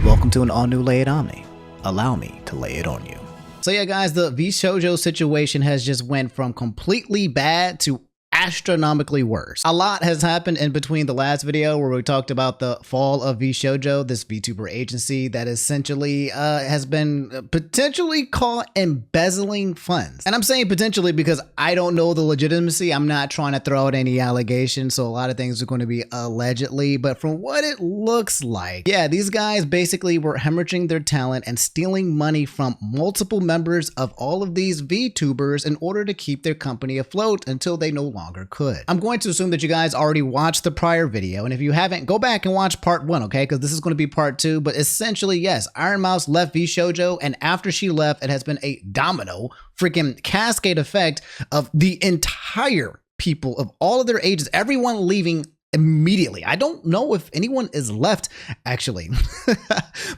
Welcome to an all-new Lay It On Me. Allow me to lay it on you. So yeah, guys, the VShojo situation has just went from completely bad to astronomically worse. A lot has happened in between the last video where we talked about the fall of VShojo, this VTuber agency that essentially has been potentially caught embezzling funds. And I'm saying potentially because I don't know the legitimacy. I'm not trying to throw out any allegations, so a lot of things are going to be allegedly, but from what it looks like, yeah, these guys basically were hemorrhaging their talent and stealing money from multiple members of all of these VTubers in order to keep their company afloat until they no longer could. I'm going to assume that you guys already watched the prior video, and if you haven't, go back and watch part 1, okay? Because this is going to be part 2, but essentially, yes, IronMouse left VShojo, and after she left, it has been a domino freaking cascade effect of the entire people of all of their ages, everyone leaving immediately. I don't know if anyone is left, actually.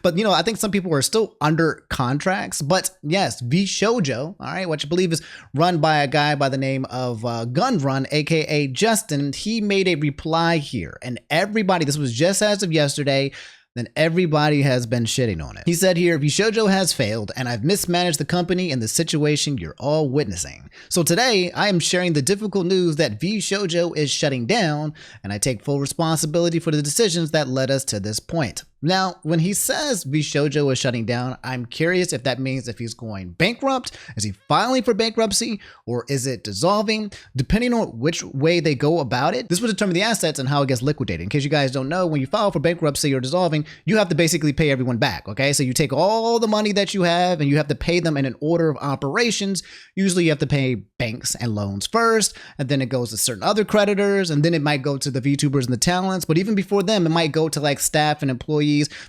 But, you know, I think some people are still under contracts. But yes, VShojo, all right, which I believe is run by a guy by the name of Gunrun, aka Justin. He made a reply here, and everybody, this was just as of yesterday, then everybody has been shitting on it. He said here, VShojo has failed and I've mismanaged the company in the situation you're all witnessing. So today I am sharing the difficult news that VShojo is shutting down, and I take full responsibility for the decisions that led us to this point. Now, when he says VShojo is shutting down, I'm curious if that means if he's going bankrupt, is he filing for bankruptcy, or is it dissolving? Depending on which way they go about it, this will determine the assets and how it gets liquidated. In case you guys don't know, when you file for bankruptcy or dissolving, you have to basically pay everyone back, okay? So you take all the money that you have and you have to pay them in an order of operations. Usually you have to pay banks and loans first, and then it goes to certain other creditors, and then it might go to the VTubers and the talents, but even before them, it might go to like staff and employees.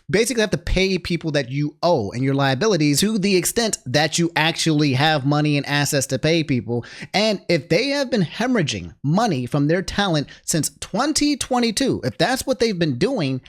Basically have to pay people that you owe and your liabilities to the extent that you actually have money and assets to pay people. And if they have been hemorrhaging money from their talent since 2022, if that's what they've been doing,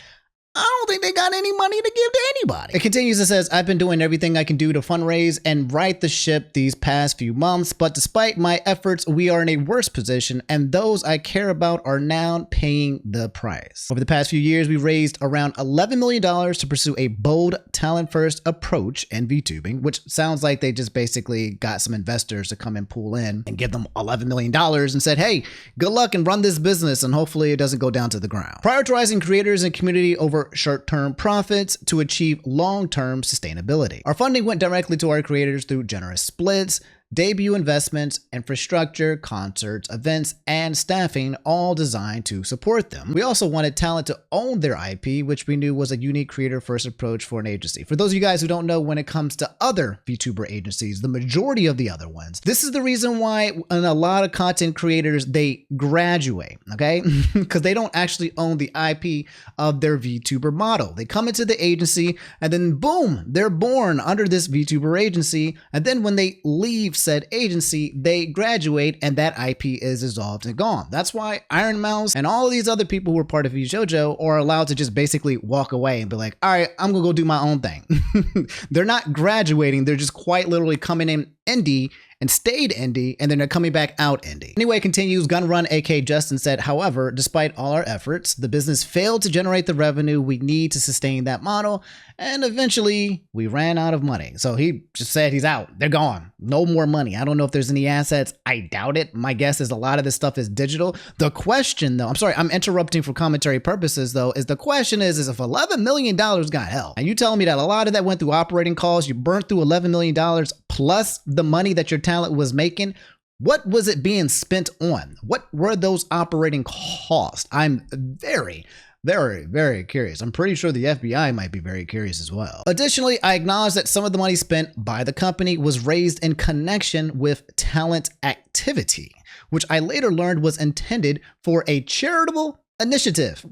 I don't think they got any money to give to anybody. It continues, it says, I've been doing everything I can do to fundraise and right the ship these past few months, but despite my efforts, we are in a worse position, and those I care about are now paying the price. Over the past few years, we raised around $11 million to pursue a bold, talent-first approach in VTubing, which sounds like they just basically got some investors to come and pull in and give them $11 million and said, hey, good luck and run this business, and hopefully it doesn't go down to the ground. Prioritizing creators and community over short-term profits to achieve long-term sustainability. Our funding went directly to our creators through generous splits, debut investments, infrastructure, concerts, events, and staffing, all designed to support them. We also wanted talent to own their IP, which we knew was a unique creator-first approach for an agency. For those of you guys who don't know, when it comes to other VTuber agencies, the majority of the other ones, this is the reason why in a lot of content creators, they graduate, okay? Because they don't actually own the IP of their VTuber model. They come into the agency and then boom, they're born under this VTuber agency. And then when they leave said agency, they graduate and that IP is dissolved and gone. That's why IronMouse and all of these other people who are part of VShojo are allowed to just basically walk away and be like, all right, I'm gonna go do my own thing. They're not graduating, they're just quite literally coming in indie and stayed indie, and then they're coming back out indie. Anyway, it continues, Gunrun, aka Justin, said, however, despite all our efforts, the business failed to generate the revenue we need to sustain that model, and eventually we ran out of money. So he just said he's out. They're gone. No more money. I don't know if there's any assets. I doubt it. My guess is a lot of this stuff is digital. The question, though, I'm sorry, I'm interrupting for commentary purposes, though, is the question is if $11 million got held, and you telling me that a lot of that went through operating costs, you burnt through $11 million plus the money that your talent was making, what was it being spent on? What were those operating costs? I'm very curious. I'm pretty sure the FBI might be very curious as well. Additionally, I acknowledge that some of the money spent by the company was raised in connection with talent activity, which I later learned was intended for a charitable initiative.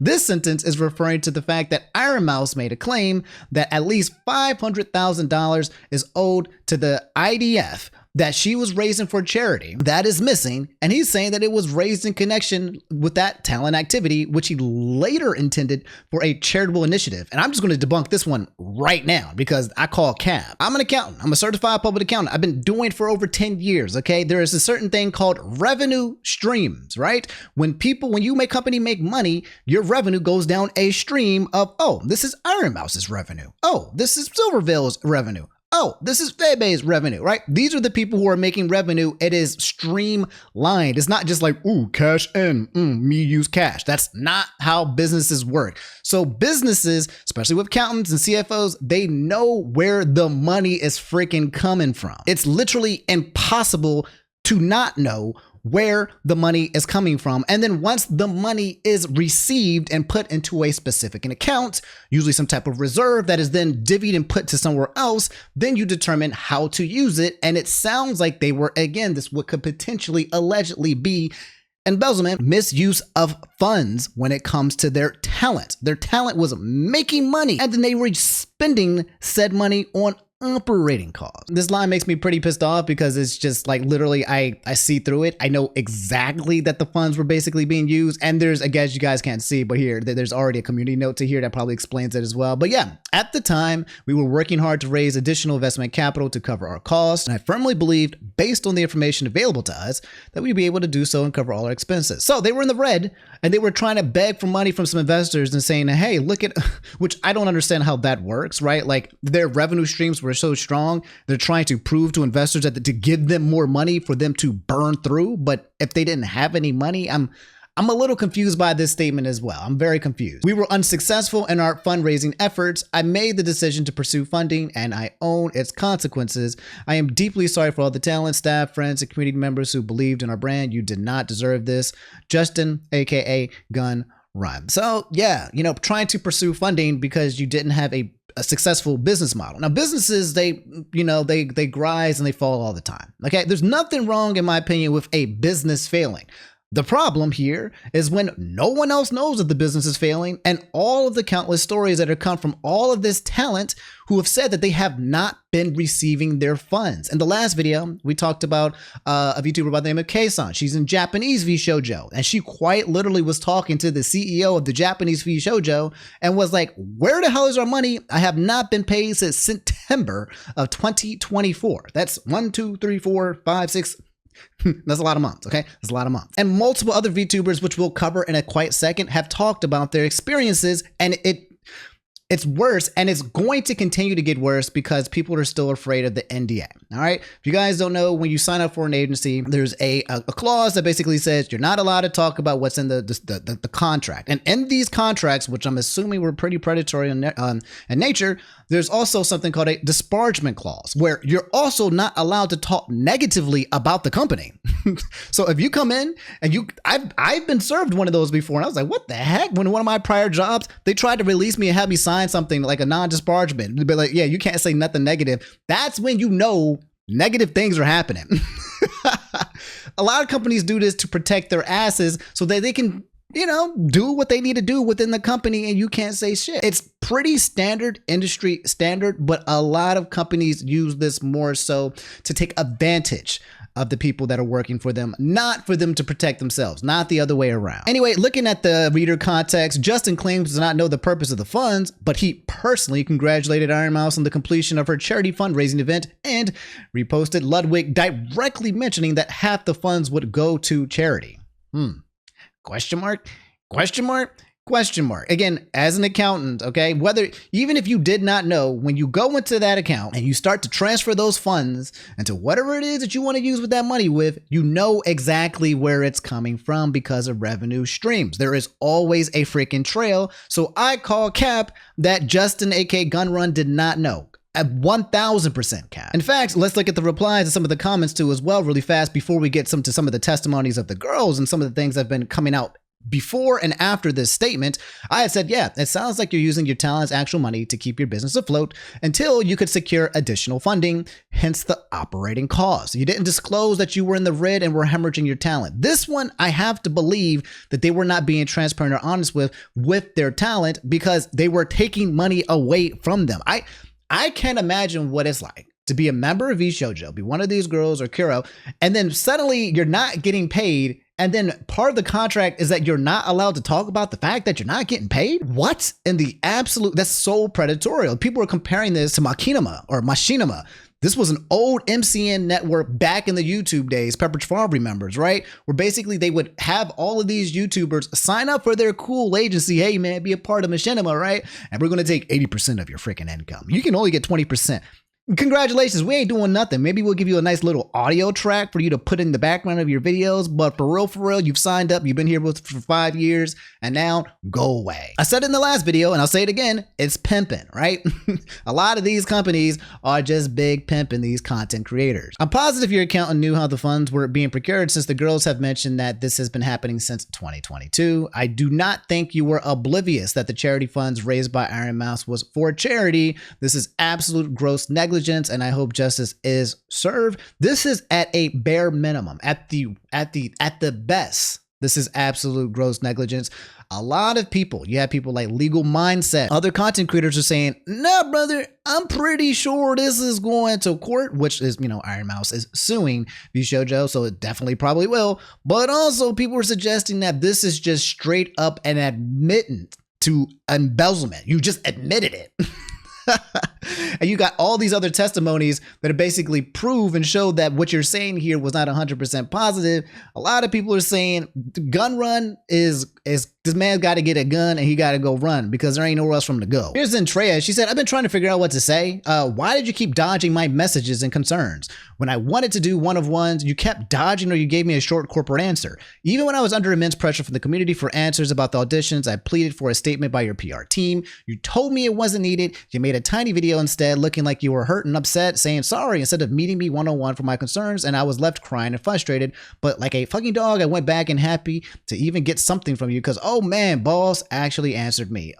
This sentence is referring to the fact that IronMouse made a claim that at least $500,000 is owed to the IDF that she was raising for charity that is missing, and he's saying that it was raised in connection with that talent activity, which he later intended for a charitable initiative. And I'm just going to debunk this one right now because I call cap. I'm an accountant. I'm a certified public accountant. I've been doing it for over 10 years, okay? There is a certain thing called revenue streams, right? When you make company make money, your revenue goes down a stream of, oh, this is IronMouse's revenue. Oh, this is Silvervale's revenue. Oh, this is Veibae's revenue, right? These are the people who are making revenue. It is streamlined. It's not just like, ooh, cash in, me use cash. That's not how businesses work. So businesses, especially with accountants and CFOs, they know where the money is freaking coming from. It's literally impossible to not know where the money is coming from. And then once the money is received and put into a specific account, usually some type of reserve that is then divvied and put to somewhere else, then you determine how to use it. And it sounds like they were, again, this what could potentially allegedly be embezzlement, misuse of funds when it comes to their talent. Their talent was making money and then they were spending said money on operating costs. This line makes me pretty pissed off because it's just like literally I see through it. I know exactly that the funds were basically being used, and there's, I guess you guys can't see, but here there's already a community note to here that probably explains it as well. But yeah, at the time we were working hard to raise additional investment capital to cover our costs, and I firmly believed, based on the information available to us, that we'd be able to do so and cover all our expenses. So they were in the red and they were trying to beg for money from some investors and saying, hey, look at, which I don't understand how that works, right? Like their revenue streams were so strong, they're trying to prove to investors that to give them more money for them to burn through. But if they didn't have any money, I'm a little confused by this statement as well. I'm very confused. We were unsuccessful in our fundraising efforts. I made the decision to pursue funding and I own its consequences. I am deeply sorry for all the talent, staff, friends, and community members who believed in our brand. You did not deserve this. Justin, aka Gun Run. So yeah, trying to pursue funding because you didn't have a successful business model. Now businesses, they rise and they fall all the time. Okay. There's nothing wrong, in my opinion, with a business failing. The problem here is when no one else knows that the business is failing, and all of the countless stories that have come from all of this talent who have said that they have not been receiving their funds. In the last video, we talked about a VTuber by the name of K-san. She's in Japanese VShojo, and she quite literally was talking to the CEO of the Japanese VShojo and was like, where the hell is our money? I have not been paid since September of 2024. That's 1, 2, 3, 4, 5, 6. That's a lot of months, okay? That's a lot of months. And multiple other VTubers, which we'll cover in a quiet second, have talked about their experiences, and it's worse, and it's going to continue to get worse because people are still afraid of the NDA. All right. If you guys don't know, when you sign up for an agency, there's a clause that basically says you're not allowed to talk about what's in the contract. And in these contracts, which I'm assuming were pretty predatory in nature, there's also something called a disparagement clause where you're also not allowed to talk negatively about the company. So if you come in and I've been served one of those before, and I was like, what the heck? When one of my prior jobs, they tried to release me and have me sign something like a non-disparagement. They'd be like, yeah, you can't say nothing negative. That's when you know negative things are happening. A lot of companies do this to protect their asses so that they can, do what they need to do within the company and you can't say shit. It's pretty standard, industry standard, but a lot of companies use this more so to take advantage of the people that are working for them, not for them to protect themselves, not the other way around. Anyway, looking at the reader context, Justin claims to not know the purpose of the funds, but he personally congratulated IronMouse on the completion of her charity fundraising event and reposted Ludwig directly mentioning that half the funds would go to charity. Question mark? Question mark? Question mark. Again, as an accountant, okay, even if you did not know, when you go into that account and you start to transfer those funds into whatever it is that you want to use with that money with, you know exactly where it's coming from because of revenue streams. There is always a freaking trail. So I call cap that Justin, aka Gun Run, did not know. At 1000% cap. In fact, let's look at the replies and some of the comments too as well really fast before we get to some of the testimonies of the girls and some of the things that have been coming out before and after this statement. I had said, yeah, it sounds like you're using your talent's actual money to keep your business afloat until you could secure additional funding, hence the operating costs. You didn't disclose that you were in the red and were hemorrhaging your talent. This one, I have to believe that they were not being transparent or honest with their talent because they were taking money away from them. I can't imagine what it's like to be a member of VShojo, be one of these girls or Kuro, and then suddenly you're not getting paid, and then part of the contract is that you're not allowed to talk about the fact that you're not getting paid? What in the absolute? That's so predatorial. People are comparing this to Machinima. This was an old MCN network back in the YouTube days, Pepperidge Farm remembers, right? Where basically they would have all of these YouTubers sign up for their cool agency. Hey, man, be a part of Machinima, right? And we're going to take 80% of your freaking income. You can only get 20%. Congratulations, we ain't doing nothing. Maybe we'll give you a nice little audio track for you to put in the background of your videos, but for real, you've signed up, you've been here for 5 years, and now go away. I said it in the last video, and I'll say it again, it's pimping, right? A lot of these companies are just big pimping these content creators. I'm positive your accountant knew how the funds were being procured, since the girls have mentioned that this has been happening since 2022. I do not think you were oblivious that the charity funds raised by IronMouse was for charity. This is absolute gross negligence, and I hope justice is served. This is at a bare minimum. At the best, this is absolute gross negligence. A lot of people, you have people like Legal Mindset, other content creators are saying, no, brother, I'm pretty sure this is going to court, which is, IronMouse is suing VShojo, so it definitely probably will. But also people are suggesting that this is just straight up an admittance to embezzlement. You just admitted it. And you got all these other testimonies that basically prove and show that what you're saying here was not 100% positive. A lot of people are saying the gun run is this man's got to get a gun and he got to go run because there ain't nowhere else for him to go. Here's Zentrea. She said, I've been trying to figure out what to say. Why did you keep dodging my messages and concerns? When I wanted to do one-of-ones, you kept dodging or you gave me a short corporate answer. Even when I was under immense pressure from the community for answers about the auditions, I pleaded for a statement by your PR team. You told me it wasn't needed. You made a tiny video instead, looking like you were hurt and upset, saying sorry instead of meeting me one-on-one for my concerns, and I was left crying and frustrated. But like a fucking dog, I went back and happy to even get something from you because, oh man, boss actually answered me.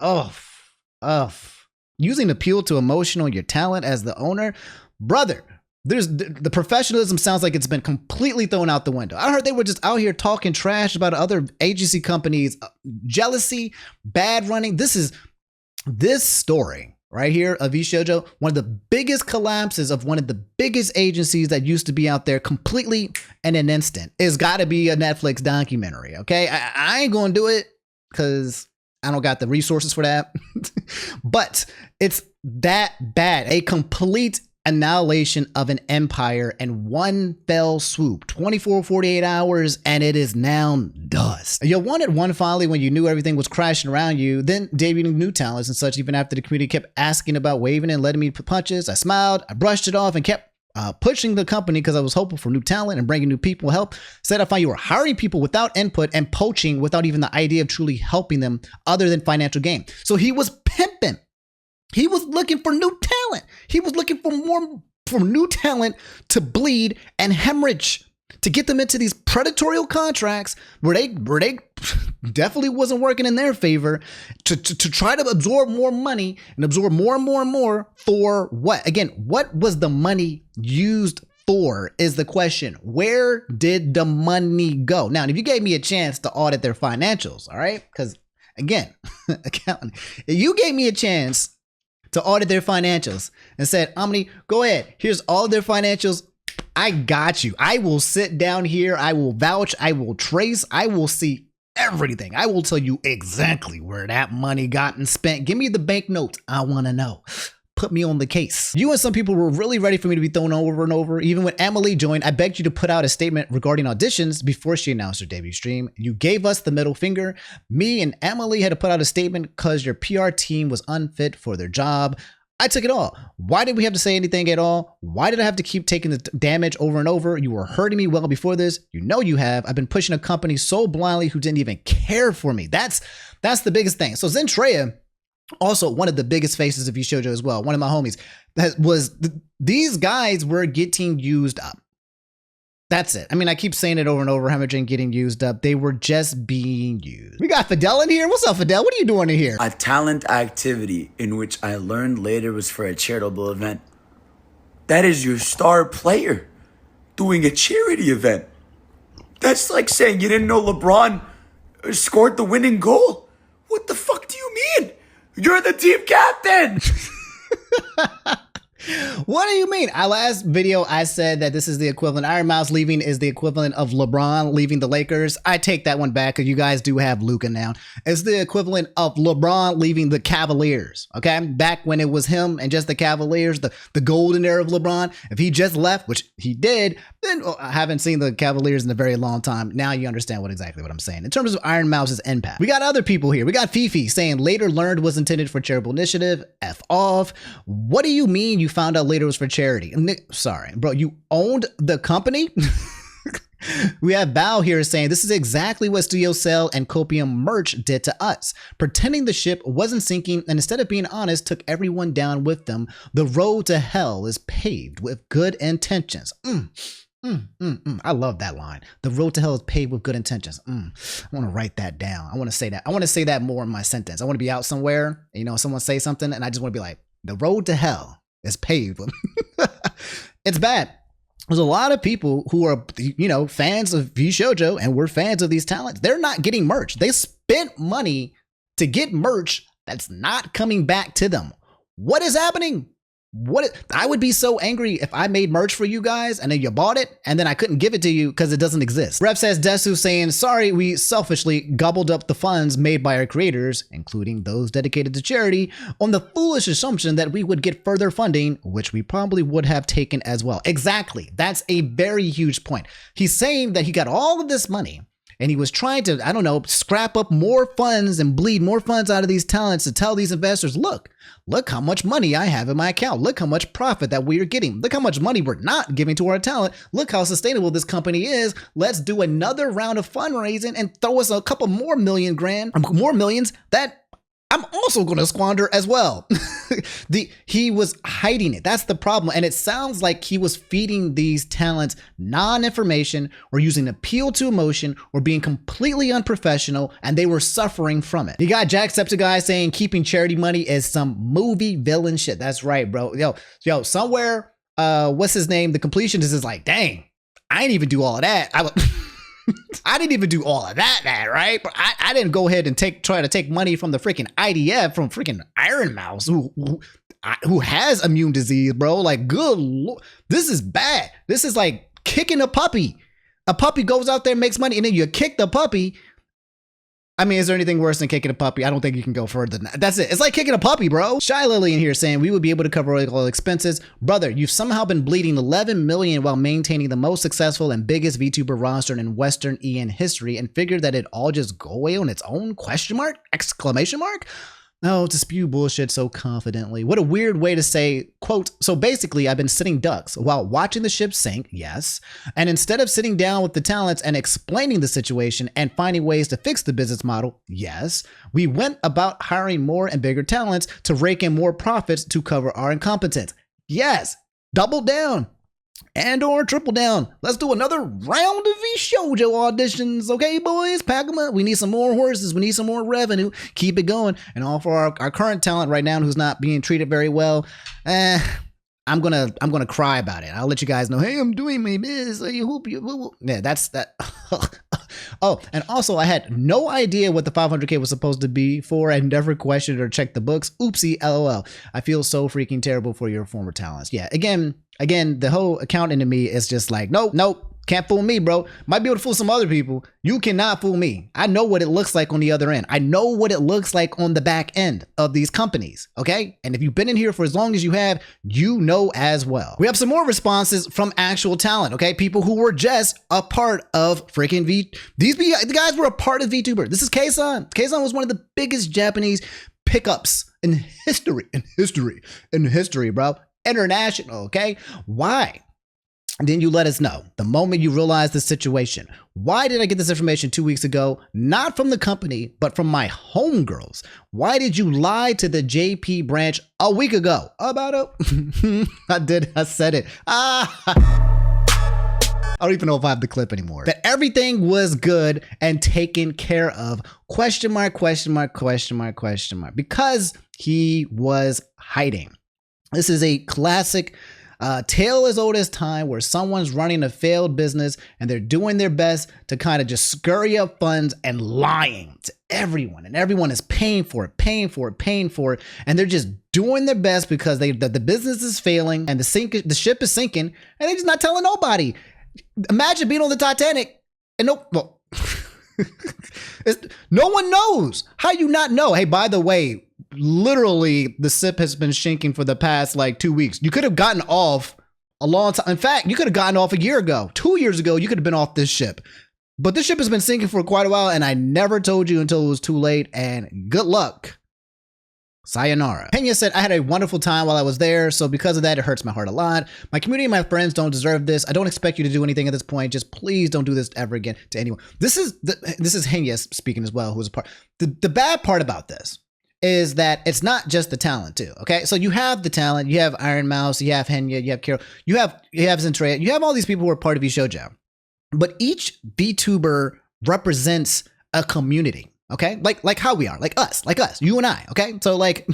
Using appeal to emotional your talent as the owner, brother. There's the professionalism sounds like it's been completely thrown out the window. I heard they were just out here talking trash about other agency companies, jealousy, bad running. This story right here of VShojo, one of the biggest collapses of one of the biggest agencies that used to be out there completely in an instant. It's got to be a Netflix documentary, okay? I ain't going to do it because I don't got the resources for that. But it's that bad. A complete annihilation of an empire in one fell swoop, 24, 48 hours, and it is now dust. You wanted one finally when you knew everything was crashing around you, then debuting new talents and such, even after the community kept asking about waving and letting me put punches. I smiled, I brushed it off and kept pushing the company because I was hopeful for new talent and bringing new people help. Said I find you were hiring people without input and poaching without even the idea of truly helping them other than financial gain. So he was pimping. He was looking for new talent. He was looking for new talent to bleed and hemorrhage, to get them into these predatory contracts where they definitely wasn't working in their favor, to try to absorb more money and absorb more and more and more for what? Again, what was the money used for is the question. Where did the money go? Now, if you gave me a chance to audit their financials, all right? Because again, accountant, if you gave me a chance to audit their financials and said, Omni, go ahead. Here's all their financials. I got you. I will sit down here. I will vouch. I will trace. I will see everything. I will tell you exactly where that money gotten spent. Give me the banknotes. I want to know. Put me on the case. You and some people were really ready for me to be thrown over and over. Even when Emily joined, I begged you to put out a statement regarding auditions before she announced her debut stream. You gave us the middle finger. Me and Emily had to put out a statement because your PR team was unfit for their job. I took it all. Why did we have to say anything at all? Why did I have to keep taking the damage over and over? You were hurting me well before this. You know you have. I've been pushing a company so blindly who didn't even care for me. That's the biggest thing. So Zentrea, also one of the biggest faces of VShojo as well, one of my homies, these guys were getting used up. That's it. I mean, I keep saying it over and over, hemorrhaging, getting used up. They were just being used. We got Fidel in here. What's up, Fidel? What are you doing in here? A talent activity in which I learned later was for a charitable event. That is your star player doing a charity event. That's like saying you didn't know LeBron scored the winning goal. What the fuck do you mean? You're the team captain. What do you mean? Last video I said that this is the equivalent. IronMouse leaving is the equivalent of LeBron leaving the Lakers. I take that one back because you guys do have Luka now. It's the equivalent of LeBron leaving the Cavaliers. Okay, back when it was him and just the Cavaliers, the golden era of LeBron. If he just left, which he did, then I haven't seen the Cavaliers in a very long time. Now you understand exactly what I'm saying. In terms of IronMouse's impact, we got other people here. We got Fifi saying later learned was intended for charitable initiative. F off. What do you mean you found out later was for charity? Sorry, bro, you owned the company? We have Bao here saying this is exactly what Studio Cell and Copium Merch did to us. Pretending the ship wasn't sinking and instead of being honest, took everyone down with them. The road to hell is paved with good intentions. I love that line. The road to hell is paved with good intentions. I want to write that down. I want to say that. I want to say that more in my sentence. I want to be out somewhere, you know, someone say something and I just want to be like, the road to hell is paved with. It's bad. There's a lot of people who are, you know, fans of VShojo and we're fans of these talents. They're not getting merch. They spent money to get merch that's not coming back to them. What is happening? I would be so angry if I made merch for you guys and then you bought it and then I couldn't give it to you because it doesn't exist. Rep says Desu saying, sorry, we selfishly gobbled up the funds made by our creators, including those dedicated to charity, on the foolish assumption that we would get further funding, which we probably would have taken as well. Exactly. That's a very huge point. He's saying that he got all of this money and he was trying to, I don't know, scrap up more funds and bleed more funds out of these talents to tell these investors, look how much money I have in my account. Look how much profit that we are getting. Look how much money we're not giving to our talent. Look how sustainable this company is. Let's do another round of fundraising and throw us a couple more millions that I'm also going to squander as well. He was hiding it. That's the problem. And it sounds like he was feeding these talents non-information or using appeal to emotion or being completely unprofessional, and they were suffering from it. You got Jacksepticeye saying keeping charity money is some movie villain shit. That's right, bro. Yo, somewhere, what's his name? The completionist is like, dang, I didn't even do all of that. I didn't even do all of that, right? But I didn't go ahead and try to take money from the freaking IDF, from freaking IronMouse, who has immune disease, bro. Like, good Lord, this is bad. This is like kicking a puppy. A puppy goes out there, makes money, and then you kick the puppy. I mean, is there anything worse than kicking a puppy? I don't think you can go further than that. That's it. It's like kicking a puppy, bro. Shy Lily in here saying we would be able to cover all expenses. Brother, you've somehow been bleeding 11 million while maintaining the most successful and biggest VTuber roster in Western EN history and figured that it all just go away on its own? Question mark? Exclamation mark? No, to spew bullshit so confidently. What a weird way to say, quote, so basically I've been sitting ducks while watching the ship sink, yes, and instead of sitting down with the talents and explaining the situation and finding ways to fix the business model, yes, we went about hiring more and bigger talents to rake in more profits to cover our incompetence. Yes, double down. And or triple down. Let's do another round of VShojo auditions, okay, boys? Pack them up. We need some more horses. We need some more revenue. Keep it going. And all for our current talent right now who's not being treated very well. I'm gonna cry about it. I'll let you guys know. Hey, I'm doing my best. I hope you. Yeah, that's that. Oh, and also I had no idea what the 500K was supposed to be for. I never questioned or checked the books. Oopsie, LOL. I feel so freaking terrible for your former talents. Yeah, again, the whole accountant in me is just like, nope. Can't fool me, bro. Might be able to fool some other people. You cannot fool me. I know what it looks like on the other end. I know what it looks like on the back end of these companies, okay? And if you've been in here for as long as you have, you know as well. We have some more responses from actual talent, okay? People who were just a part of freaking the guys were a part of VTuber. This is K-san. K-san was one of the biggest Japanese pickups in history, bro. International, okay? Why? Then you let us know the moment you realize the situation. Why did I get this information 2 weeks ago? Not from the company, but from my homegirls. Why did you lie to the JP branch a week ago about it? I said it. I don't even know if I have the clip anymore. That everything was good and taken care of. Question mark. Because he was hiding. This is a classic tale as old as time where someone's running a failed business and they're doing their best to kind of just scurry up funds and lying to everyone, and everyone is paying for it, and they're just doing their best because the business is failing and the ship is sinking, and they're just not telling nobody. Imagine being on the Titanic and no one knows. How you not know? Hey, by the way, literally the ship has been sinking for the past like 2 weeks. You could have gotten off a long time. In fact, you could have gotten off a year ago, 2 years ago. You could have been off this ship, but this ship has been sinking for quite a while, and I never told you until it was too late. And good luck. Sayonara. Pena said, I had a wonderful time while I was there, so because of that, it hurts my heart a lot. My community and my friends don't deserve this. I don't expect you to do anything at this point. Just please don't do this ever again to anyone. This is Henya speaking as well, who was a part. The bad part about this is that it's not just the talent too, okay? So you have the talent, you have IronMouse, you have Henya, you have Carol, you have Zentrea, you have all these people who are part of VShojo. But each VTuber represents a community. Okay, like how we are, like us, you and I. Okay, so like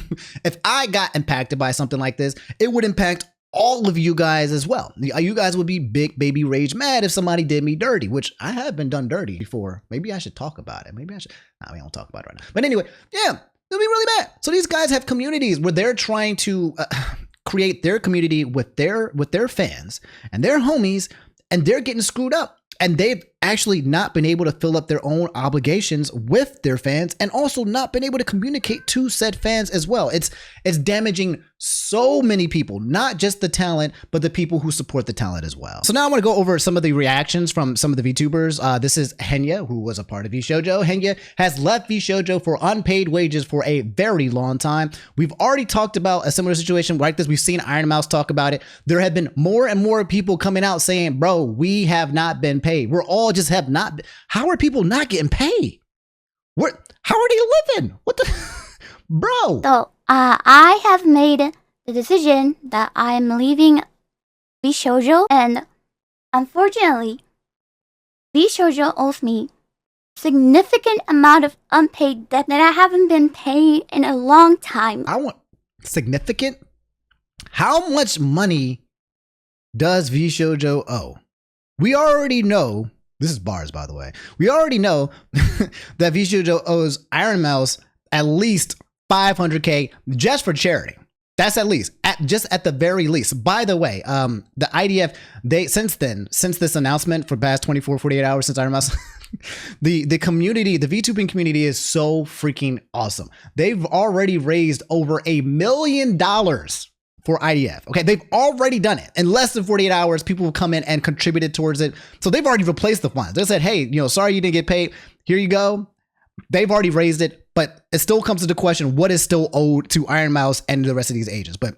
if I got impacted by something like this, it would impact all of you guys as well. You guys would be big baby rage mad if somebody did me dirty, which I have been done dirty before. Maybe I should talk about it. Maybe I should. Nah, we don't talk about it right now. But anyway, yeah, it'll be really bad. So these guys have communities where they're trying to create their community with their fans and their homies, and they're getting screwed up. And they've actually not been able to fill up their own obligations with their fans, and also not been able to communicate to said fans as well. It's damaging so many people, not just the talent, but the people who support the talent as well. So now I want to go over some of the reactions from some of the VTubers. This is Henya, who was a part of VShojo. Henya has left VShojo for unpaid wages for a very long time. We've already talked about a similar situation like this. We've seen IronMouse talk about it. There have been more and more people coming out saying, bro, we have not been paid. We're all just have not. How are people not getting paid? How are they living? What the, bro? So I have made the decision that I am leaving VShojo, and unfortunately, VShojo owes me significant amount of unpaid debt that I haven't been paying in a long time. I want significant. How much money does VShojo owe? We already know. This is bars, by the way. We already know that VShojo owes IronMouse at least $500K just for charity. That's at least, at the very least. By the way, the IDF, since this announcement for the past 24, 48 hours since IronMouse, the community, the VTubing community is so freaking awesome. They've already raised over $1 million for IDF. Okay, they've already done it. In less than 48 hours, people will come in and contributed towards it. So they've already replaced the funds. They said, hey, sorry you didn't get paid. Here you go. They've already raised it, but it still comes to the question, what is still owed to IronMouse and the rest of these agents? But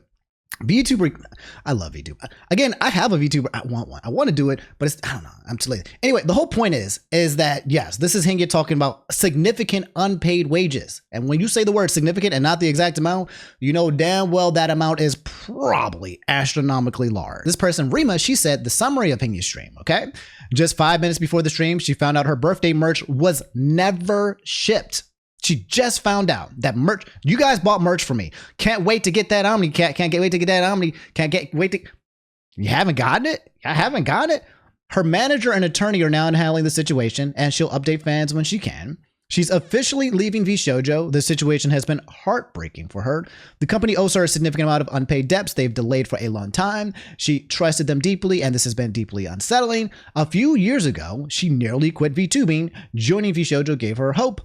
VTuber, I love VTuber. Again, I have a VTuber. I want one. I want to do it, but I don't know. I'm too lazy. Anyway, the whole point is that yes, this is Henge talking about significant unpaid wages. And when you say the word significant and not the exact amount, you know damn well that amount is probably astronomically large. This person, Rima, she said the summary of Henge's stream, okay? Just 5 minutes before the stream, she found out her birthday merch was never shipped. She just found out that merch, you guys bought merch for me. Can't wait to get that Omni. Can't wait to get that Omni. You haven't gotten it? I haven't got it. Her manager and attorney are now handling the situation, and she'll update fans when she can. She's officially leaving VShojo. The situation has been heartbreaking for her. The company owes her a significant amount of unpaid debts they've delayed for a long time. She trusted them deeply, and this has been deeply unsettling. A few years ago, she nearly quit VTubing. Joining VShojo gave her hope.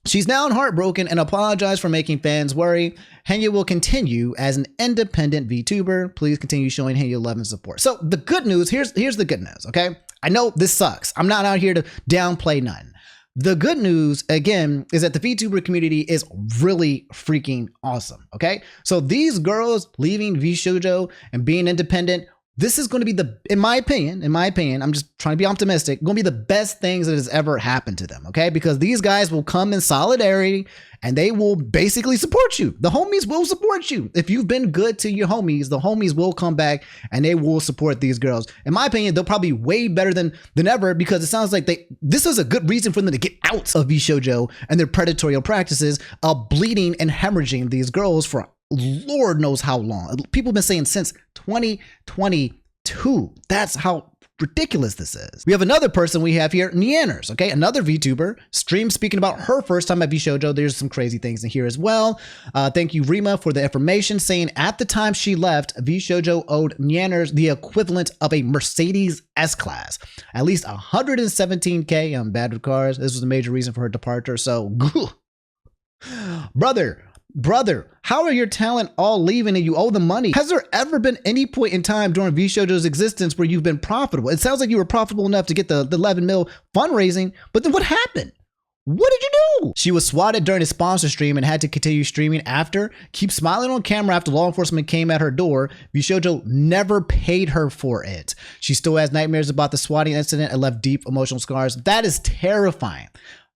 She's now heartbroken and apologized for making fans worry. Henya will continue as an independent VTuber. Please continue showing Henya love and support. So the good news, here's the good news, okay? I know this sucks. I'm not out here to downplay none. The good news, again, is that the VTuber community is really freaking awesome, okay? So these girls leaving VShojo and being independent, this is going to be in my opinion, I'm just trying to be optimistic, going to be the best things that has ever happened to them, okay? Because these guys will come in solidarity and they will basically support you. The homies will support you. If you've been good to your homies, the homies will come back and they will support these girls. In my opinion, they'll probably be way better than ever, because it sounds like this is a good reason for them to get out of VShojo and their predatory practices of bleeding and hemorrhaging these girls for Lord knows how long. People have been saying since 2022. That's how ridiculous this is. We have another person we have here, Nyanners, okay? Another VTuber, stream speaking about her first time at VShojo. There's some crazy things in here as well. Thank you, Rima, for the information, saying at the time she left, VShojo owed Nyanners the equivalent of a Mercedes S-Class. At least $117K. I'm bad with cars. This was a major reason for her departure. So, Brother, how are your talent all leaving and you owe them money? Has there ever been any point in time during VShojo's existence where you've been profitable? It sounds like you were profitable enough to get the 11 mil fundraising, but then what happened? What did you do? She was swatted during a sponsor stream and had to continue streaming after. Keep smiling on camera after law enforcement came at her door. VShojo never paid her for it. She still has nightmares about the swatting incident and left deep emotional scars. That is terrifying.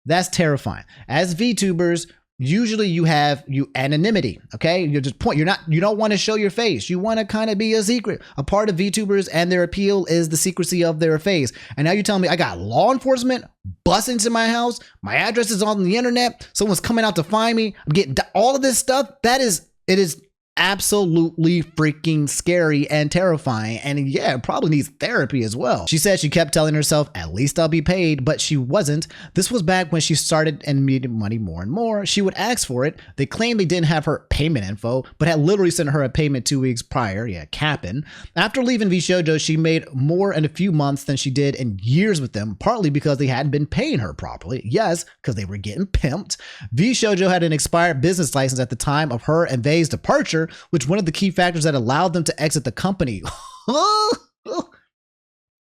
That's terrifying. As VTubers, usually you have anonymity, okay? You don't want to show your face. You want to kind of be a secret. A part of VTubers and their appeal is the secrecy of their face. And now you're telling me I got law enforcement busting into my house. My address is on the internet. Someone's coming out to find me. I'm getting all of this stuff. It is absolutely freaking scary and terrifying. And yeah, it probably needs therapy as well. She said she kept telling herself, at least I'll be paid, but she wasn't. This was back when she started and needed money more and more. She would ask for it. They claimed they didn't have her payment info, but had literally sent her a payment 2 weeks prior. Yeah, capping. After leaving VShojo, she made more in a few months than she did in years with them, partly because they hadn't been paying her properly. Yes, because they were getting pimped. VShojo had an expired business license at the time of her and Vei's departure, which one of the key factors that allowed them to exit the company.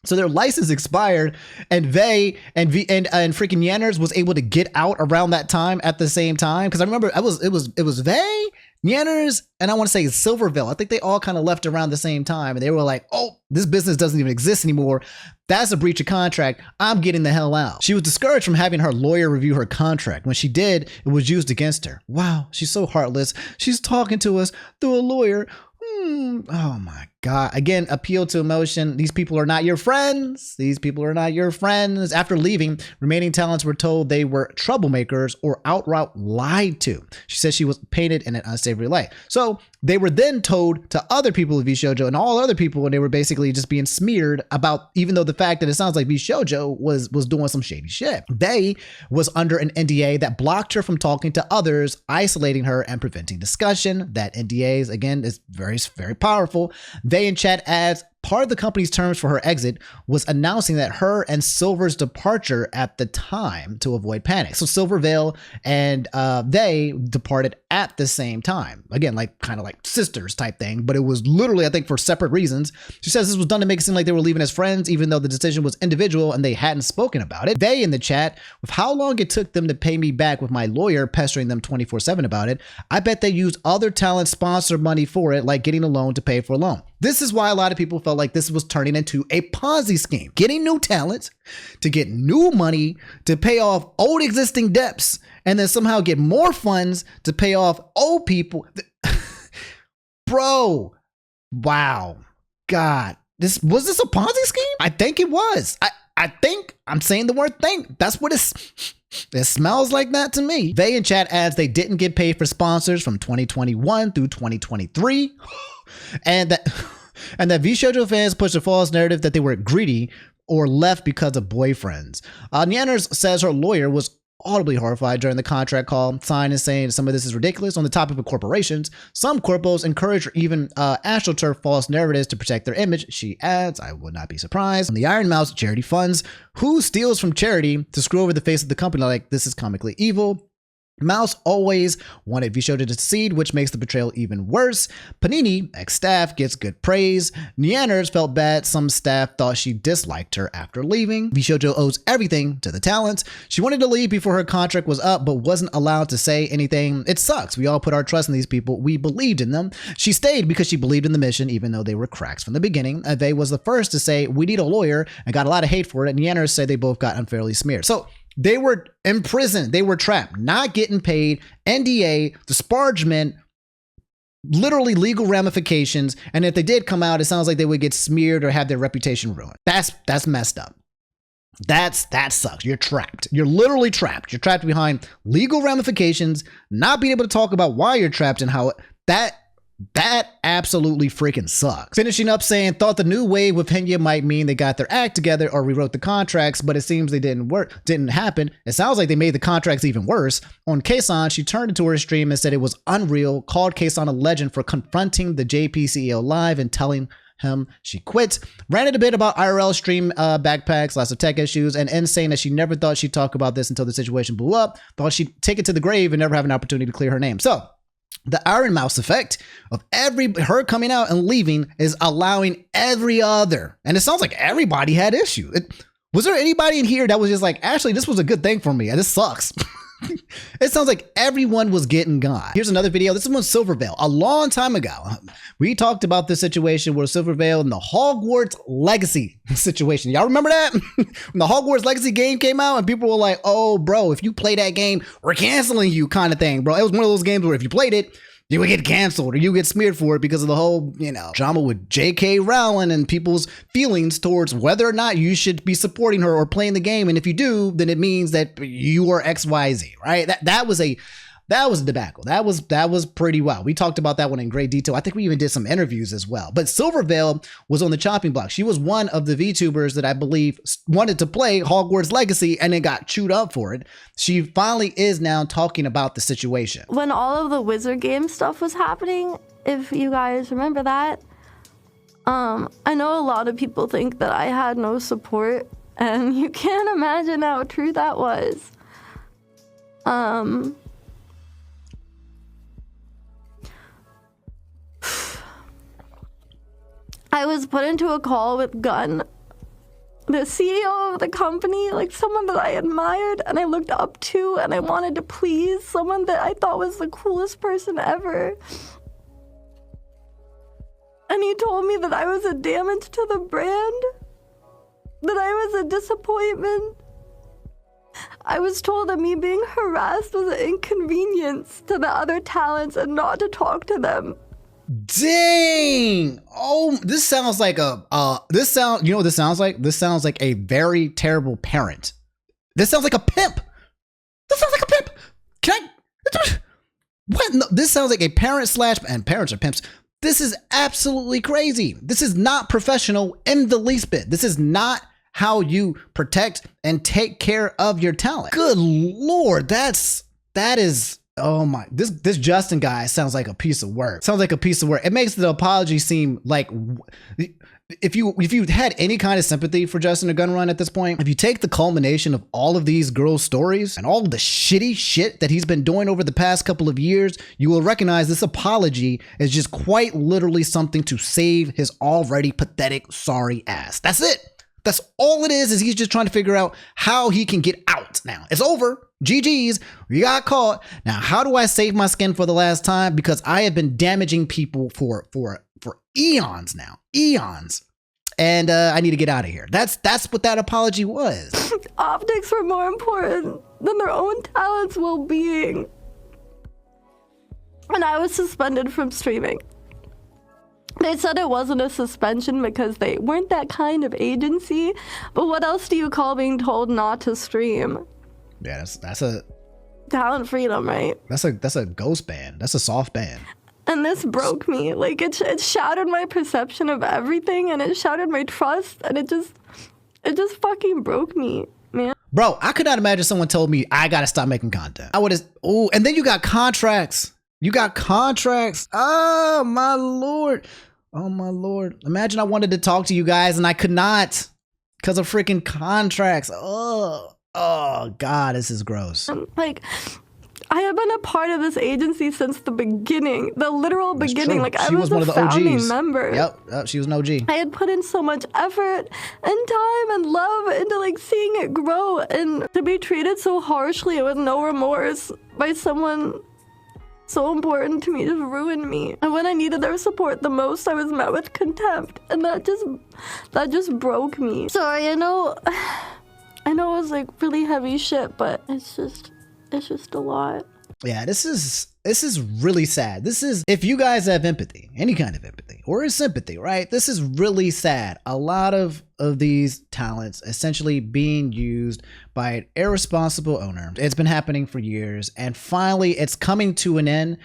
So their license expired, and Veibae and freaking Nyanners was able to get out around that time at the same time. Because I remember it was Veibae, Nyanners, and I want to say Silvervale. I think they all kind of left around the same time, and they were like, "Oh, this business doesn't even exist anymore. That's a breach of contract. I'm getting the hell out." She was discouraged from having her lawyer review her contract. When she did, it was used against her. Wow, she's so heartless. She's talking to us through a lawyer. Oh my God. Again, appeal to emotion. These people are not your friends. These people are not your friends. After leaving, remaining talents were told they were troublemakers or outright lied to. She said she was painted in an unsavory light. So they were then told to other people of VShojo and all other people, and they were basically just being smeared about, even though the fact that it sounds like VShojo was doing some shady shit. They was under an NDA that blocked her from talking to others, isolating her and preventing discussion. That NDAs, again, is very, very powerful. They in chat adds, part of the company's terms for her exit was announcing that her and Silver's departure at the time to avoid panic. So Silvervale and they departed at the same time. Again, like kind of like sisters type thing, but it was literally, I think, for separate reasons. She says this was done to make it seem like they were leaving as friends, even though the decision was individual and they hadn't spoken about it. They in the chat, with how long it took them to pay me back with my lawyer pestering them 24/7 about it, I bet they used other talent sponsor money for it, like getting a loan to pay for a loan. This is why a lot of people felt like this was turning into a Ponzi scheme. Getting new talent to get new money to pay off old existing debts and then somehow get more funds to pay off old people. Bro, wow. God, was this a Ponzi scheme? I think it was. I think I'm saying the word think. That's what it smells like that to me. They in chat adds they didn't get paid for sponsors from 2021 through 2023. And that VShojo fans pushed a false narrative that they were greedy or left because of boyfriends. Nyanners says her lawyer was audibly horrified during the contract call, signing and saying some of this is ridiculous. On the topic of corporations, some corpos encourage or even astroturf false narratives to protect their image. She adds, I would not be surprised. On the IronMouse charity funds, who steals from charity to screw over the face of the company like this is comically evil. Mouse always wanted VShojo to succeed, which makes the betrayal even worse. Panini, ex-staff, gets good praise. Nyanners felt bad. Some staff thought she disliked her after leaving. VShojo owes everything to the talents. She wanted to leave before her contract was up, but wasn't allowed to say anything. It sucks. We all put our trust in these people. We believed in them. She stayed because she believed in the mission, even though they were cracks from the beginning. Veibae was the first to say, we need a lawyer, and got a lot of hate for it. And Nyanners said they both got unfairly smeared. So they were in prison. They were trapped, not getting paid, NDA, disparagement, literally legal ramifications. And if they did come out, it sounds like they would get smeared or have their reputation ruined. That's messed up. That sucks. You're trapped. You're literally trapped. You're trapped behind legal ramifications, not being able to talk about why you're trapped and how that That absolutely freaking sucks. Finishing up saying, thought the new wave with Henya might mean they got their act together or rewrote the contracts, but it seems they didn't happen. It sounds like they made the contracts even worse. On Kason, she turned into her stream and said it was unreal, called Kason a legend for confronting the JP CEO live and telling him she quit, ranted a bit about IRL stream backpacks, lots of tech issues, and saying that she never thought she'd talk about this until the situation blew up, thought she'd take it to the grave and never have an opportunity to clear her name. So the IronMouse effect of her coming out and leaving is allowing every other, and it sounds like everybody had issue. Was there anybody in here that was just like, actually, this was a good thing for me, and this sucks? It sounds like everyone was getting gone. Here's another video. This is on Silvervale a long time ago. We talked about this situation where Silvervale and the Hogwarts Legacy situation. Y'all remember that? When the Hogwarts Legacy game came out and people were like, oh, bro, if you play that game, we're canceling you kind of thing, bro. It was one of those games where if you played it, you would get canceled or you get smeared for it because of the whole, drama with J.K. Rowling and people's feelings towards whether or not you should be supporting her or playing the game. And if you do, then it means that you are XYZ, right? That was a debacle. That was pretty wild. We talked about that one in great detail. I think we even did some interviews as well. But Silvervale was on the chopping block. She was one of the VTubers that I believe wanted to play Hogwarts Legacy and then got chewed up for it. She finally is now talking about the situation. When all of the Wizard game stuff was happening, if you guys remember that, I know a lot of people think that I had no support, and you can't imagine how true that was. I was put into a call with Gunn, the CEO of the company, like someone that I admired and I looked up to and I wanted to please, someone that I thought was the coolest person ever. And he told me that I was a damage to the brand, that I was a disappointment. I was told that me being harassed was an inconvenience to the other talents and not to talk to them. Dang! Oh, this sounds like you know what this sounds like? This sounds like a very terrible parent. This sounds like a pimp. This sounds like a pimp. What? No, this sounds like a parent and parents are pimps. This is absolutely crazy. This is not professional in the least bit. This is not how you protect and take care of your talent. Good Lord, that is. Oh my, this Justin guy sounds like a piece of work. Sounds like a piece of work. It makes the apology seem like if you had any kind of sympathy for Justin or Gun Run at this point, if you take the culmination of all of these girls' stories and all of the shitty shit that he's been doing over the past couple of years, you will recognize this apology is just quite literally something to save his already pathetic, sorry ass. That's it. That's all it is he's just trying to figure out how he can get out now. It's over. GG's, we got caught. Now, how do I save my skin for the last time? Because I have been damaging people for eons now. Eons. And I need to get out of here. That's what that apology was. Optics were more important than their own talent's well-being. And I was suspended from streaming. They said it wasn't a suspension because they weren't that kind of agency, but what else do you call being told not to stream? Yeah, that's a talent freedom, right? That's a ghost ban. That's a soft ban. And this broke me. Like it shattered my perception of everything, and it shattered my trust, and it just fucking broke me, man. Bro, I could not imagine someone told me I gotta stop making content. I would have. Oh, and then you got contracts. You got contracts. Oh my lord. Oh my lord. Imagine I wanted to talk to you guys and I could not because of freaking contracts. Oh God, this is gross. Like, I have been a part of this agency since the beginning, the literal beginning. Like, I was one of the founding member. Yep, she was an OG. I had put in so much effort and time and love into like seeing it grow, and to be treated so harshly with no remorse by someone so important to me just ruined me. And when I needed their support the most, I was met with contempt, and that just broke me. Sorry, I know it was like really heavy shit, but it's just a lot. Yeah, this is really sad. This is, if you guys have empathy, any kind of empathy or sympathy, right? This is really sad. A lot of these talents essentially being used by an irresponsible owner. It's been happening for years, and finally it's coming to an end.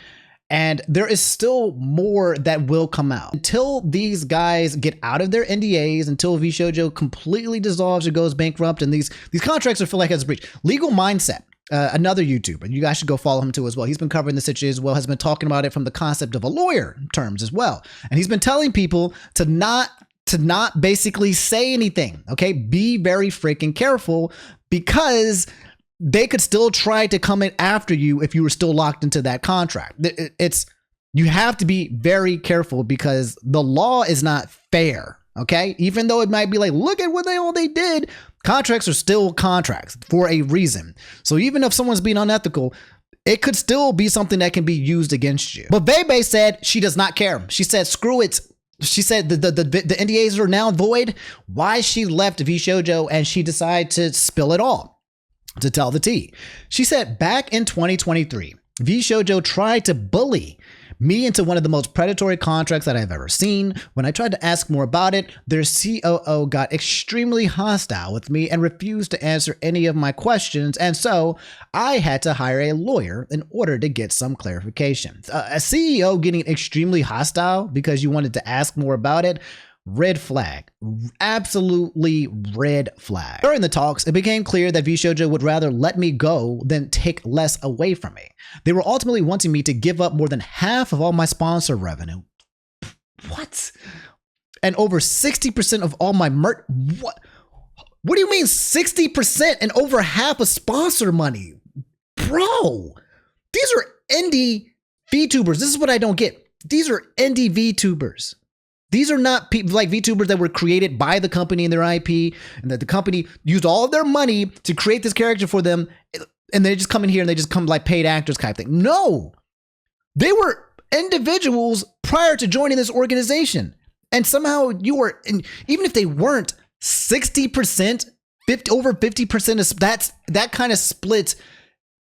And there is still more that will come out. Until these guys get out of their NDAs, until VShojo completely dissolves or goes bankrupt, and these contracts are feel like it's a breach. Legal Mindset, another YouTuber, you guys should go follow him too as well. He's been covering the situation as well, has been talking about it from the concept of a lawyer terms as well. And he's been telling people to not basically say anything, okay? Be very freaking careful, because they could still try to come in after you if you were still locked into that contract. You have to be very careful, because the law is not fair, okay? Even though it might be like, look at what they did, contracts are still contracts for a reason. So even if someone's being unethical, it could still be something that can be used against you. But Veibae said she does not care. She said, screw it. She said the NDAs are now void. Why she left VShojo, and she decided to spill it all. To tell the tea. She said, back in 2023, VShojo tried to bully me into one of the most predatory contracts that I've ever seen. When I tried to ask more about it, their COO got extremely hostile with me and refused to answer any of my questions. And so I had to hire a lawyer in order to get some clarification. A CEO getting extremely hostile because you wanted to ask more about it. Red flag. Absolutely red flag. During the talks, it became clear that VShojo would rather let me go than take less away from me. They were ultimately wanting me to give up more than half of all my sponsor revenue. What? And over 60% of all my What? What do you mean 60% and over half of sponsor money? Bro, these are indie VTubers. This is what I don't get. These are indie VTubers. These are not people like VTubers that were created by the company and their IP, and that the company used all of their money to create this character for them, and they just come in here and they just come like paid actors type thing. No, they were individuals prior to joining this organization, and somehow you were, even if they weren't, 60%, over 50% of that kind of split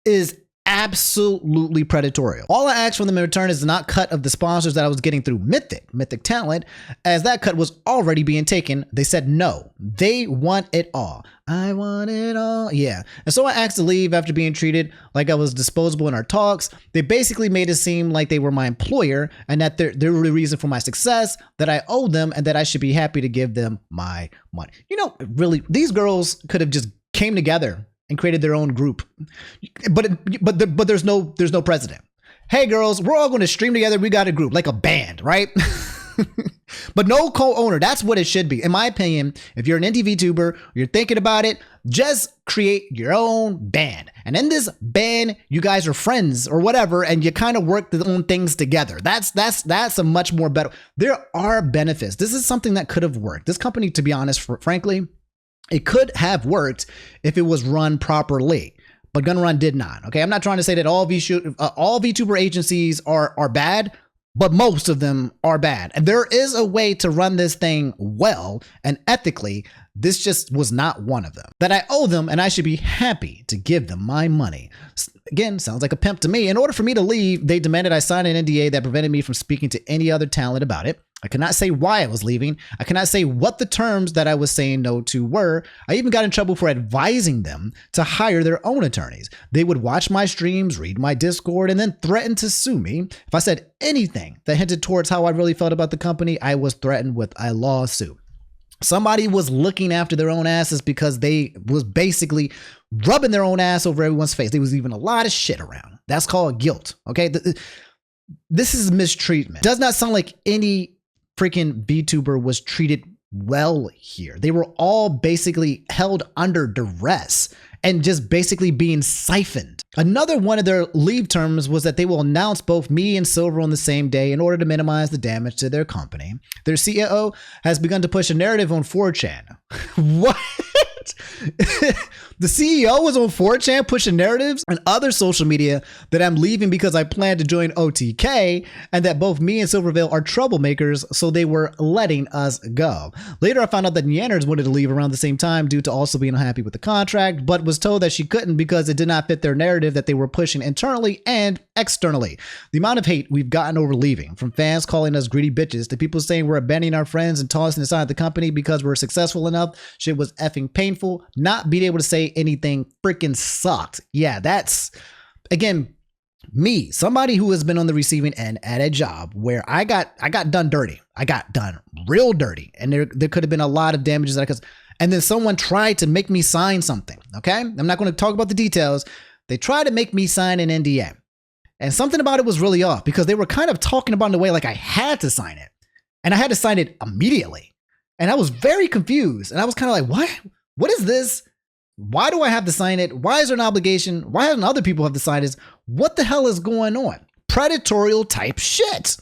is absolutely predatory. All I asked from them in return is not cut of the sponsors that I was getting through Mythic Talent, as that cut was already being taken. They said no, they want it all. I want it all. Yeah. And so I asked to leave after being treated like I was disposable in our talks. They basically made it seem like they were my employer and that they're the reason for my success, that I owe them, and that I should be happy to give them my money. You know, really, these girls could have just came together and created their own group, but there's no president. Hey girls, we're all going to stream together. We got a group, like a band, right? But no co-owner. That's what it should be, in my opinion. If you're an indie VTuber, you're thinking about it, just create your own band, and in this band, you guys are friends or whatever, and you kind of work the own things together. That's a much more better. There are benefits. This is something that could have worked. This company, to be honest, frankly, it could have worked if it was run properly, but Gunrun did not. Okay, I'm not trying to say that all VTuber agencies are bad, but most of them are bad. And there is a way to run this thing well and ethically. This just was not one of them. That I owe them, and I should be happy to give them my money. Again, sounds like a pimp to me. In order for me to leave, they demanded I sign an NDA that prevented me from speaking to any other talent about it. I cannot say why I was leaving. I cannot say what the terms that I was saying no to were. I even got in trouble for advising them to hire their own attorneys. They would watch my streams, read my Discord, and then threaten to sue me. If I said anything that hinted towards how I really felt about the company, I was threatened with a lawsuit. Somebody was looking after their own asses because they was basically rubbing their own ass over everyone's face. There was even a lot of shit around. That's called guilt. Okay. This is mistreatment. Does not sound like any freaking VTuber was treated well here. They were all basically held under duress and just basically being siphoned. Another one of their leave terms was that they will announce both me and Silver on the same day in order to minimize the damage to their company. Their CEO has begun to push a narrative on 4chan. What? The CEO was on 4chan pushing narratives and other social media that I'm leaving because I plan to join OTK and that both me and Silvervale are troublemakers, so they were letting us go. Later, I found out that Neanders wanted to leave around the same time due to also being unhappy with the contract, but was told that she couldn't because it did not fit their narrative that they were pushing internally and externally. The amount of hate we've gotten over leaving, from fans calling us greedy bitches to people saying we're abandoning our friends and tossing aside the company because we're successful enough, shit was effing painful. Not being able to say anything freaking sucked. Yeah, that's, again, Me, somebody who has been on the receiving end at a job where I got done dirty. I got done real dirty. And there could have been a lot of damages that I could, and then someone tried to make me sign something. Okay. I'm not going to talk about the details. They tried to make me sign an NDA. And something about it was really off because they were kind of talking about it in a way like I had to sign it. And I had to sign it immediately. And I was very confused. And I was kind of like, what? What is this? Why do I have to sign it? Why is there an obligation? Why don't other people have to sign this? What the hell is going on? Predatorial type shit.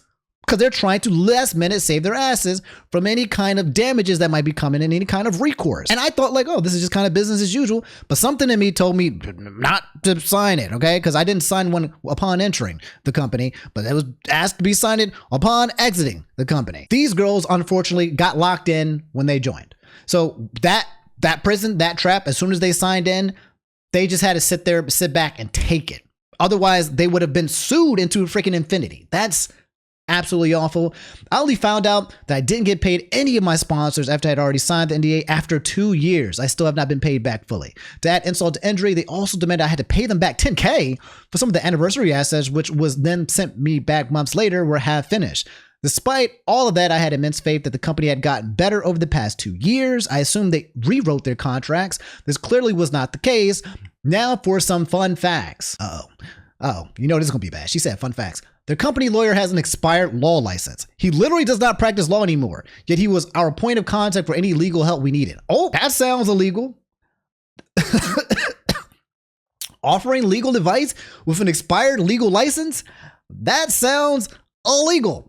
Because they're trying to last minute save their asses from any kind of damages that might be coming in, any kind of recourse. And I thought like, oh, this is just kind of business as usual. But something in me told me not to sign it, okay? Because I didn't sign one upon entering the company, but it was asked to be signed upon exiting the company. These girls, unfortunately, got locked in when they joined. So that prison, that trap, as soon as they signed in, they just had to sit back and take it. Otherwise, they would have been sued into freaking infinity. That's absolutely awful. I only found out that I didn't get paid any of my sponsors after I had already signed the NDA after 2 years. I still have not been paid back fully. To add insult to injury, they also demanded I had to pay them back $10K for some of the anniversary assets, which was then sent me back months later were half finished. Despite all of that, I had immense faith that the company had gotten better over the past 2 years. I assumed they rewrote their contracts. This clearly was not the case. Now for some fun facts. Oh, you know this is going to be bad. She said fun facts. Their company lawyer has an expired law license. He literally does not practice law anymore, yet he was our point of contact for any legal help we needed. Oh, that sounds illegal. Offering legal advice with an expired legal license? That sounds illegal.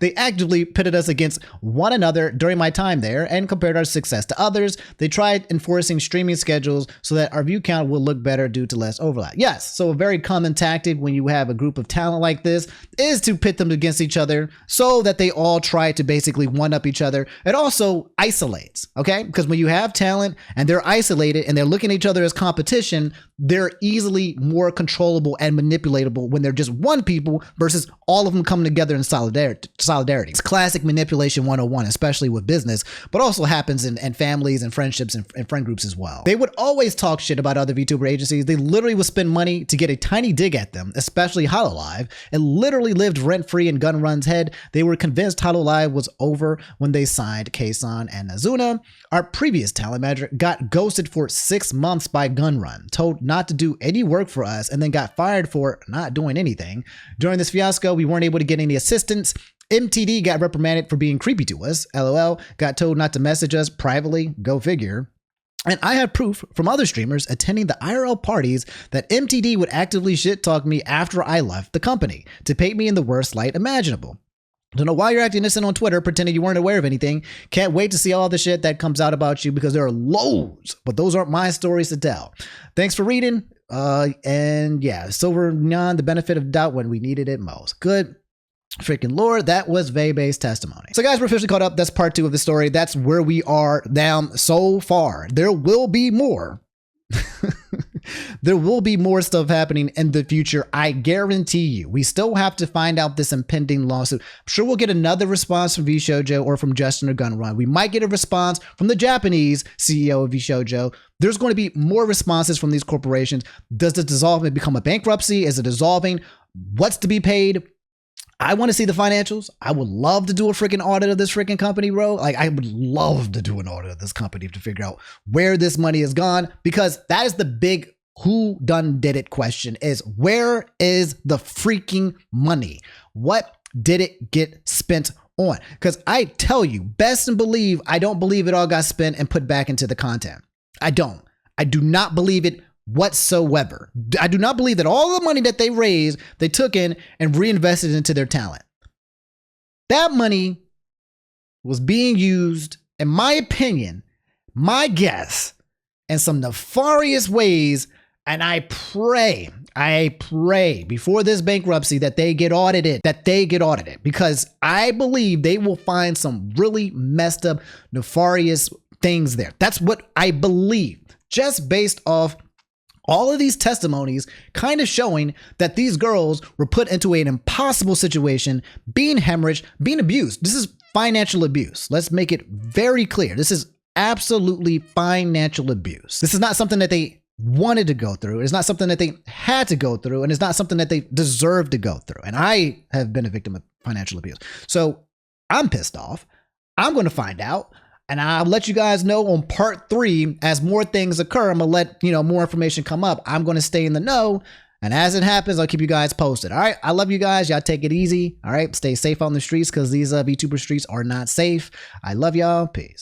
They actively pitted us against one another during my time there and compared our success to others. They tried enforcing streaming schedules so that our view count will look better due to less overlap. Yes, so a very common tactic when you have a group of talent like this is to pit them against each other so that they all try to basically one-up each other. It also isolates, okay? Because when you have talent and they're isolated and they're looking at each other as competition, they're easily more controllable and manipulatable when they're just one people versus all of them coming together in solidarity. It's classic manipulation 101, especially with business, but also happens in families and friendships and friend groups as well. They would always talk shit about other VTuber agencies. They literally would spend money to get a tiny dig at them, especially HoloLive. It literally lived rent-free in Gunrun's head. They were convinced HoloLive was over when they signed Kason and Azuna. Our previous talent manager got ghosted for 6 months by Gunrun, told not to do any work for us, and then got fired for not doing anything. During this fiasco, we weren't able to get any assistance. MTD got reprimanded for being creepy to us. LOL. Got told not to message us privately. Go figure. And I have proof from other streamers attending the IRL parties that MTD would actively shit talk me after I left the company to paint me in the worst light imaginable. Don't know why you're acting innocent on Twitter, pretending you weren't aware of anything. Can't wait to see all the shit that comes out about you because there are loads, but those aren't my stories to tell. Thanks for reading. And yeah, Silver Neon, the benefit of doubt when we needed it most. Good freaking Lord, that was Veibae's testimony. So guys, we're officially caught up. That's part 2 of the story. That's where we are down so far. There will be more. There will be more stuff happening in the future. I guarantee you. We still have to find out this impending lawsuit. I'm sure we'll get another response from VShojo or from Justin or Gunrun. We might get a response from the Japanese CEO of VShojo. There's going to be more responses from these corporations. Does the dissolvement become a bankruptcy? Is it dissolving? What's to be paid? I want to see the financials. I would love to do a freaking audit of this freaking company, bro. Like, I would love to do an audit of this company to figure out where this money has gone, because that is the big who done did it question, is where is the freaking money? What did it get spent on? Because I tell you, best and believe, I don't believe it all got spent and put back into the content. I don't. I do not believe it whatsoever. I do not believe that all the money that they raised, they took in and reinvested into their talent. That money was being used, in my opinion, my guess, in some nefarious ways. And I pray before this bankruptcy that they get audited, because I believe they will find some really messed up, nefarious things there. That's what I believe, just based off all of these testimonies kind of showing that these girls were put into an impossible situation, being hemorrhaged, being abused. This is financial abuse. Let's make it very clear. This is absolutely financial abuse. This is not something that they wanted to go through. It's not something that they had to go through, and it's not something that they deserve to go through. And I have been a victim of financial abuse. So I'm pissed off. I'm going to find out, and I'll let you guys know on part 3 as more things occur. I'm going to let, more information come up. I'm going to stay in the know. And as it happens, I'll keep you guys posted. All right. I love you guys. Y'all take it easy. All right. Stay safe on the streets because these VTuber streets are not safe. I love y'all. Peace.